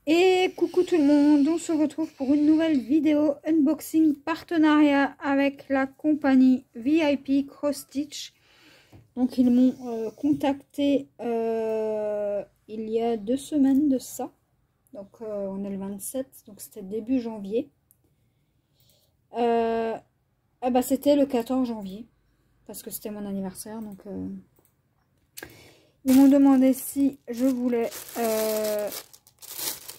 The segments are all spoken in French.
Et coucou tout le monde, on se retrouve pour une nouvelle vidéo unboxing partenariat avec la compagnie VIP Cross Stitch. Donc ils m'ont contacté il y a 2 semaines de ça. Donc on est le 27, donc c'était début janvier. C'était le 14 janvier, parce que c'était mon anniversaire. Donc ils m'ont demandé si je voulais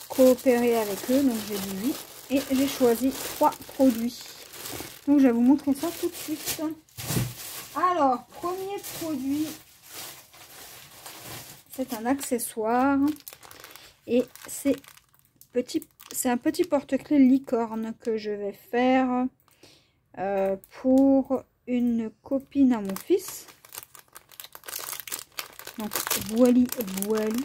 coopérer avec eux, donc j'ai dit oui et j'ai choisi 3 produits. Donc je vais vous montrer ça tout de suite. Alors, premier produit, c'est un accessoire et c'est un petit porte-clés licorne que je vais faire pour une copine à mon fils. Donc voili voili.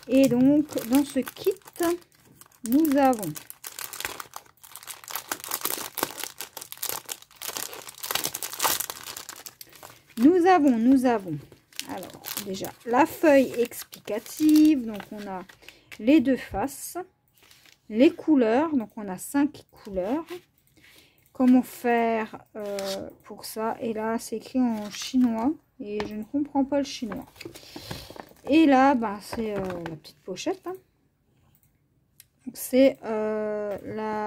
Et donc dans ce kit nous avons alors déjà la feuille explicative. Donc on a les 2 faces, les couleurs, donc on a 5 couleurs, comment faire pour ça. Et là c'est écrit en chinois et je ne comprends pas le chinois. Et là c'est la petite pochette, hein. C'est je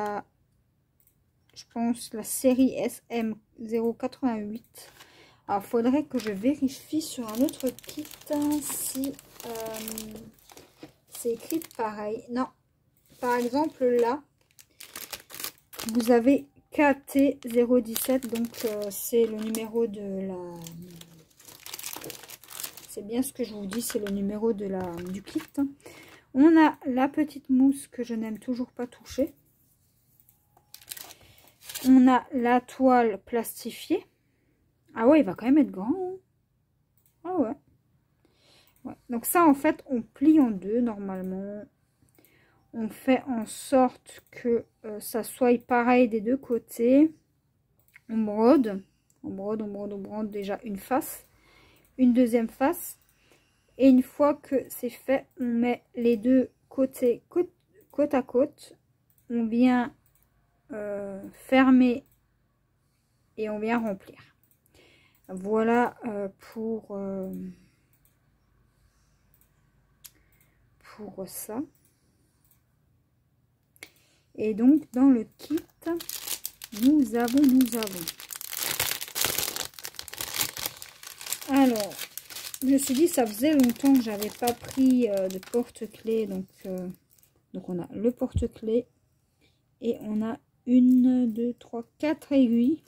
pense la série SM088. Alors faudrait que je vérifie sur un autre kit si c'est écrit pareil. Non, par exemple là vous avez KT017, donc c'est le numéro de la... C'est bien ce que je vous dis, c'est le numéro de du kit. On a la petite mousse que je n'aime toujours pas toucher. On a la toile plastifiée. Ah ouais, il va quand même être grand, hein. Ah ouais. Donc ça, en fait, on plie en 2 normalement. On fait en sorte que ça soit pareil des 2 côtés. On brode. On brode déjà une face. Une deuxième face. Et une fois que c'est fait, on met les 2 côtés côte à côte. On vient fermer et on vient remplir. Voilà pour ça. Et donc dans le kit nous avons alors je me suis dit, ça faisait longtemps que j'avais pas pris de porte-clés. Donc on a le porte-clés et on a 1, 2, 3, 4 aiguilles.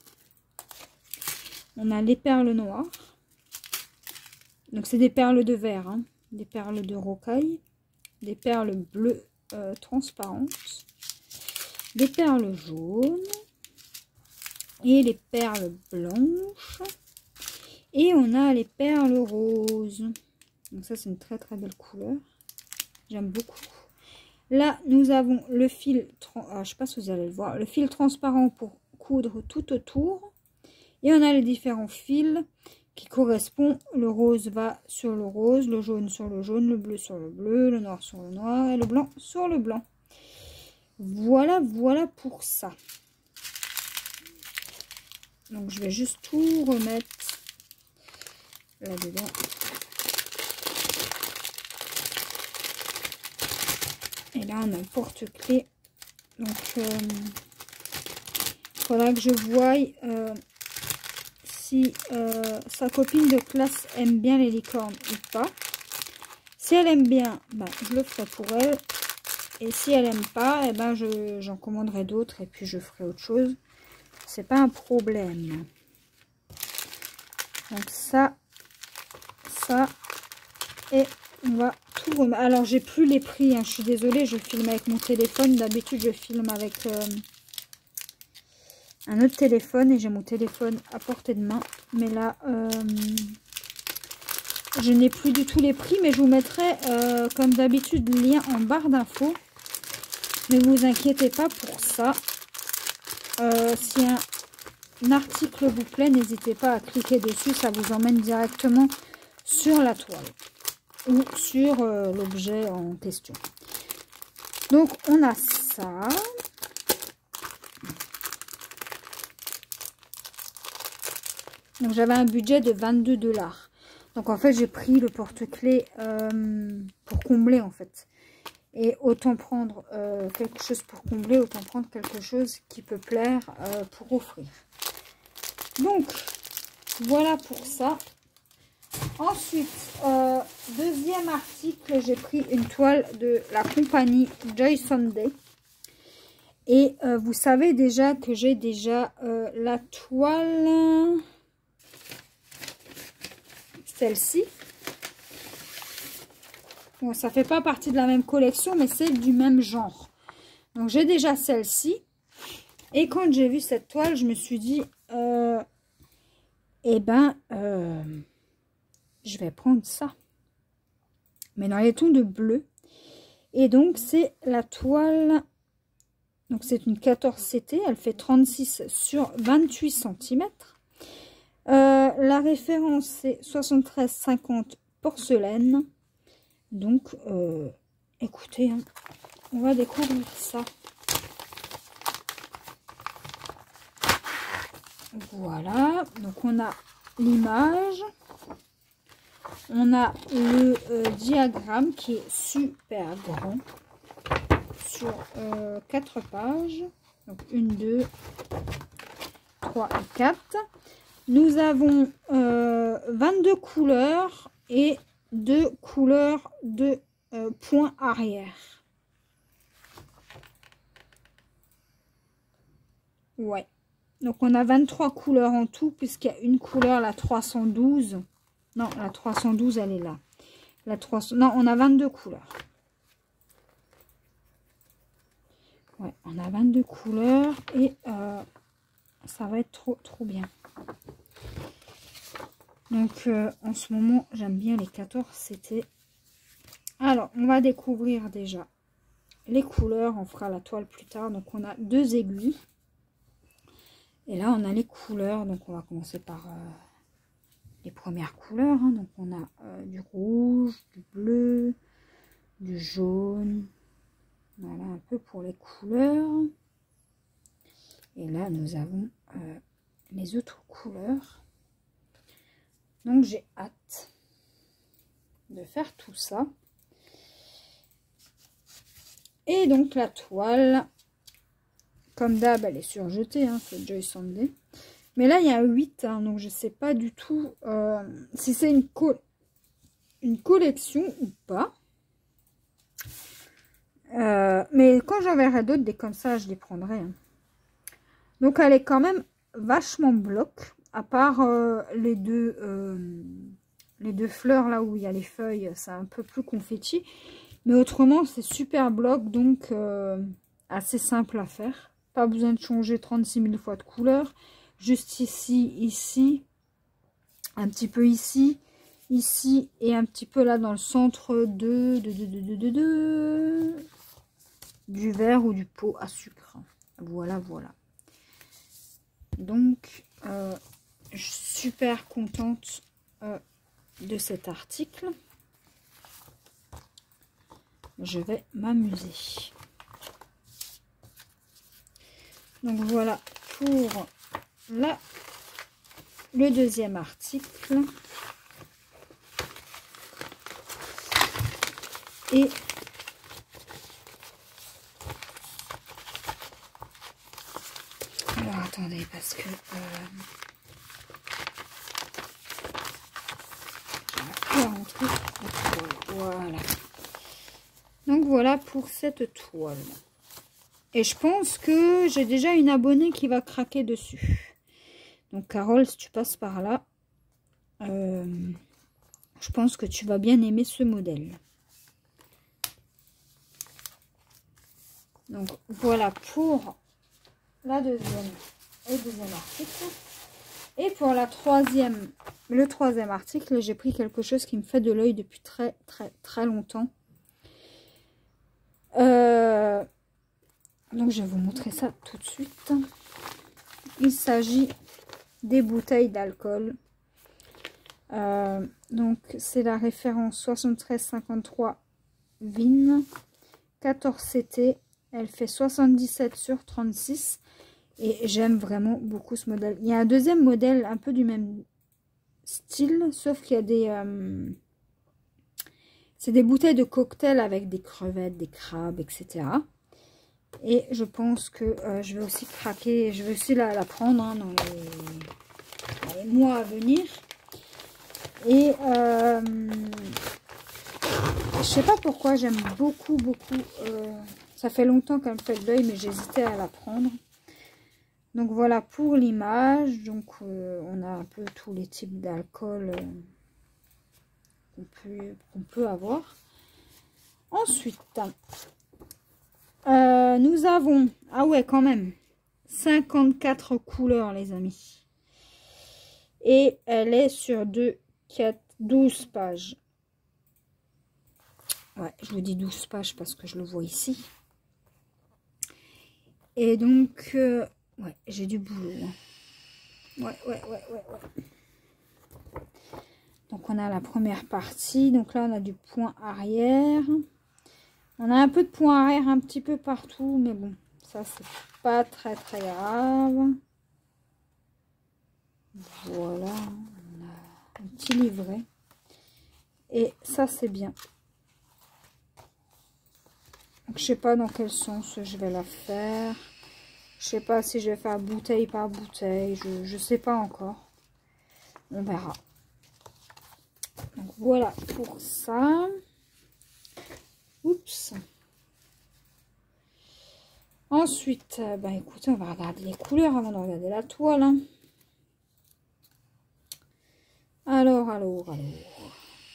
On a les perles noires. Donc c'est des perles de verre, hein, des perles de rocaille, des perles bleues transparentes, des perles jaunes et les perles blanches. Et on a les perles roses. Donc ça c'est une très belle couleur. J'aime beaucoup. Là nous avons le fil, je sais pas si vous allez le voir, le fil transparent pour coudre tout autour. Et on a les différents fils qui correspondent. Le rose va sur le rose, le jaune sur le jaune, le bleu sur le bleu, le noir sur le noir et le blanc sur le blanc. Voilà pour ça. Donc je vais juste tout remettre là-dedans. Et là on a le porte-clés. Donc il faudra que je voie si sa copine de classe aime bien les licornes ou pas. Si elle aime bien, je le ferai pour elle. Et si elle aime pas, j'en commanderai d'autres et puis je ferai autre chose. C'est pas un problème. Donc ça et on va tout remettre. Alors j'ai plus les prix, hein, je suis désolée, je filme avec mon téléphone. D'habitude je filme avec un autre téléphone et j'ai mon téléphone à portée de main. Mais là je n'ai plus du tout les prix, mais je vous mettrai comme d'habitude le lien en barre d'infos. Ne vous inquiétez pas pour ça. Si un article vous plaît, n'hésitez pas à cliquer dessus, ça vous emmène directement sur la toile. ou sur l'objet en question. Donc on a ça. Donc j'avais un budget de 22 $. Donc en fait j'ai pris le porte-clés pour combler en fait. Et autant prendre quelque chose pour combler, autant prendre quelque chose qui peut plaire pour offrir. Donc voilà pour ça. Ensuite, deuxième article, j'ai pris une toile de la compagnie Joy Sunday. Et vous savez déjà que j'ai déjà la toile, celle-ci. Bon, ça fait pas partie de la même collection, mais c'est du même genre. Donc, j'ai déjà celle-ci. Et quand j'ai vu cette toile, je me suis dit, je vais prendre ça. Mais dans les tons de bleu. Et donc, c'est la toile. Donc, c'est une 14 CT. Elle fait 36 sur 28 cm. La référence, c'est 73,50 porcelaine. Donc, écoutez, hein, on va découvrir ça. Voilà. Donc, on a l'image. On a le diagramme qui est super grand. Sur 4 pages. Donc, 1, 2, 3 et 4. Nous avons 22 couleurs et 2 couleurs de point arrière. Ouais. Donc, on a 23 couleurs en tout, puisqu'il y a une couleur, la 312. Non, la 312, elle est là. La 300... Non, on a 22 couleurs. Ouais, on a 22 couleurs et ça va être trop bien. Donc, en ce moment, j'aime bien les 14 CT. Alors, on va découvrir déjà les couleurs. On fera la toile plus tard. Donc, on a 2 aiguilles. Et là, on a les couleurs. Donc, on va commencer par les premières couleurs. Hein. Donc, on a du rouge, du bleu, du jaune. Voilà, un peu pour les couleurs. Et là, nous avons les autres couleurs. Donc, j'ai hâte de faire tout ça. Et donc, la toile, comme d'hab, elle est surjetée. Hein, c'est Joy Sunday. Mais là, il y a 8. Hein, donc, je ne sais pas du tout si c'est une collection ou pas. Mais quand j'en verrai d'autres, des comme ça, je les prendrai. Hein. Donc, elle est quand même vachement bloc. À part les deux fleurs là où il y a les feuilles, c'est un peu plus confetti. Mais autrement, c'est super bloc, donc assez simple à faire. Pas besoin de changer 36 000 fois de couleur. Juste ici, ici, un petit peu ici, ici et un petit peu là dans le centre du verre ou du pot à sucre. Voilà, voilà. Donc, je suis super contente de cet article. Je vais m'amuser. Donc voilà pour le deuxième article. Et alors attendez parce que voilà. Donc voilà pour cette toile. Et je pense que j'ai déjà une abonnée qui va craquer dessus. Donc Carole, si tu passes par là, je pense que tu vas bien aimer ce modèle. Donc voilà pour la deuxième article. Et pour le troisième article, j'ai pris quelque chose qui me fait de l'œil depuis très longtemps. Donc je vais vous montrer ça tout de suite. Il s'agit des bouteilles d'alcool. Donc c'est la référence 7353 VIN 14 CT. Elle fait 77 sur 36 et j'aime vraiment beaucoup ce modèle. Il y a un deuxième modèle un peu du même style, sauf qu'il y a des c'est des bouteilles de cocktail avec des crevettes, des crabes, etc. Et je pense que je vais aussi craquer, je vais aussi la prendre hein, dans les mois à venir. Et je sais pas pourquoi, j'aime beaucoup. Ça fait longtemps qu'elle me fait de l'œil, mais j'hésitais à la prendre. Donc voilà pour l'image. Donc on a un peu tous les types d'alcool qu'on peut avoir. Ensuite, nous avons, ah ouais quand même, 54 couleurs les amis. Et elle est sur 12 pages. Ouais, je vous dis 12 pages parce que je le vois ici. Et donc, ouais, j'ai du boulot. Hein. Ouais. Donc, on a la première partie. Donc là, on a du point arrière. On a un peu de point arrière un petit peu partout. Mais bon, ça, c'est pas très grave. Voilà. On a un petit livret. Et ça, c'est bien. Donc, je sais pas dans quel sens je vais la faire. Je sais pas si je vais faire bouteille par bouteille. Je sais pas encore. On verra. Donc, voilà pour ça. Oups. Ensuite, bah écoutez, on va regarder les couleurs avant de regarder la toile. Hein. Alors.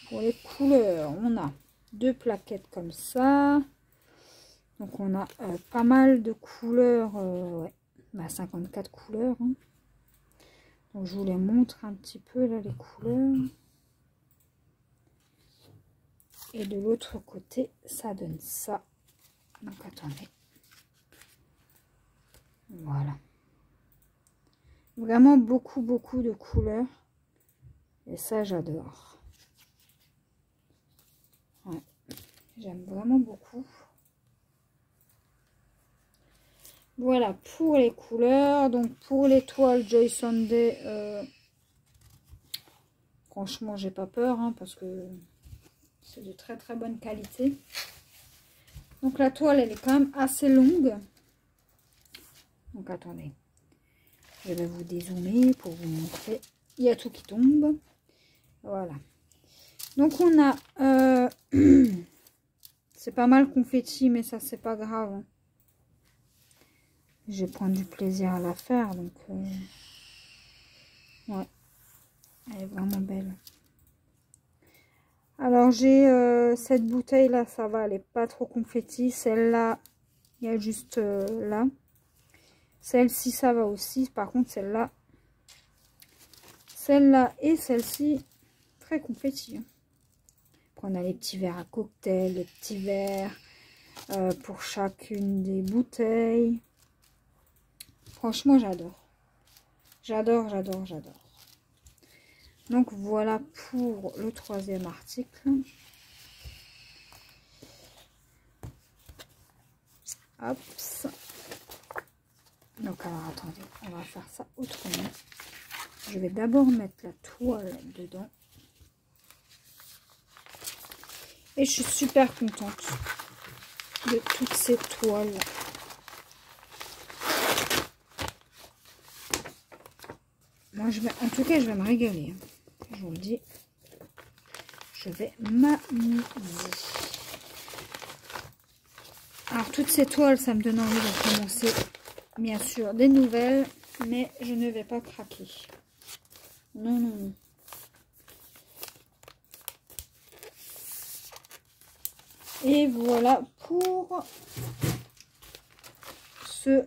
Pour les couleurs, on a 2 plaquettes comme ça. Donc on a pas mal de couleurs, ouais, bah 54 couleurs. Hein. Donc je vous les montre un petit peu là les couleurs. Et de l'autre côté, ça donne ça. Donc attendez. Voilà. Vraiment beaucoup de couleurs. Et ça j'adore. Ouais. J'aime vraiment beaucoup. Voilà pour les couleurs. Donc pour les toiles Joy Sunday, franchement j'ai pas peur hein, parce que c'est de très bonne qualité. Donc la toile elle est quand même assez longue. Donc attendez, je vais vous dézoomer pour vous montrer. Il y a tout qui tombe. Voilà. Donc on a c'est pas mal confetti mais ça c'est pas grave. Hein. Je vais prendre du plaisir à la faire, donc ouais, elle est vraiment belle. Alors j'ai cette bouteille là, ça va, elle est pas trop confetti. Celle-là, il y a juste là. Celle-ci, ça va aussi. Par contre, celle-là et celle-ci, très confetti. Hein. Après, on a les petits verres à cocktail, les petits verres pour chacune des bouteilles. Franchement, j'adore. J'adore. Donc, voilà pour le 3e article. Hop. Donc, alors, attendez. On va faire ça autrement. Je vais d'abord mettre la toile dedans. Et je suis super contente de toutes ces toiles. Moi, en tout cas, je vais me régaler. Je vous le dis. Je vais m'amuser. Alors, toutes ces toiles, ça me donne envie de commencer, bien sûr, des nouvelles. Mais je ne vais pas craquer. Non. Et voilà pour ce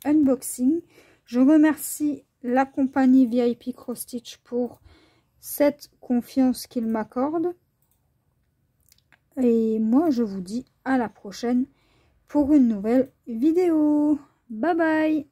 unboxing. Je remercie la compagnie VIP Cross Stitch pour cette confiance qu'ils m'accordent. Et moi, je vous dis à la prochaine pour une nouvelle vidéo. Bye bye!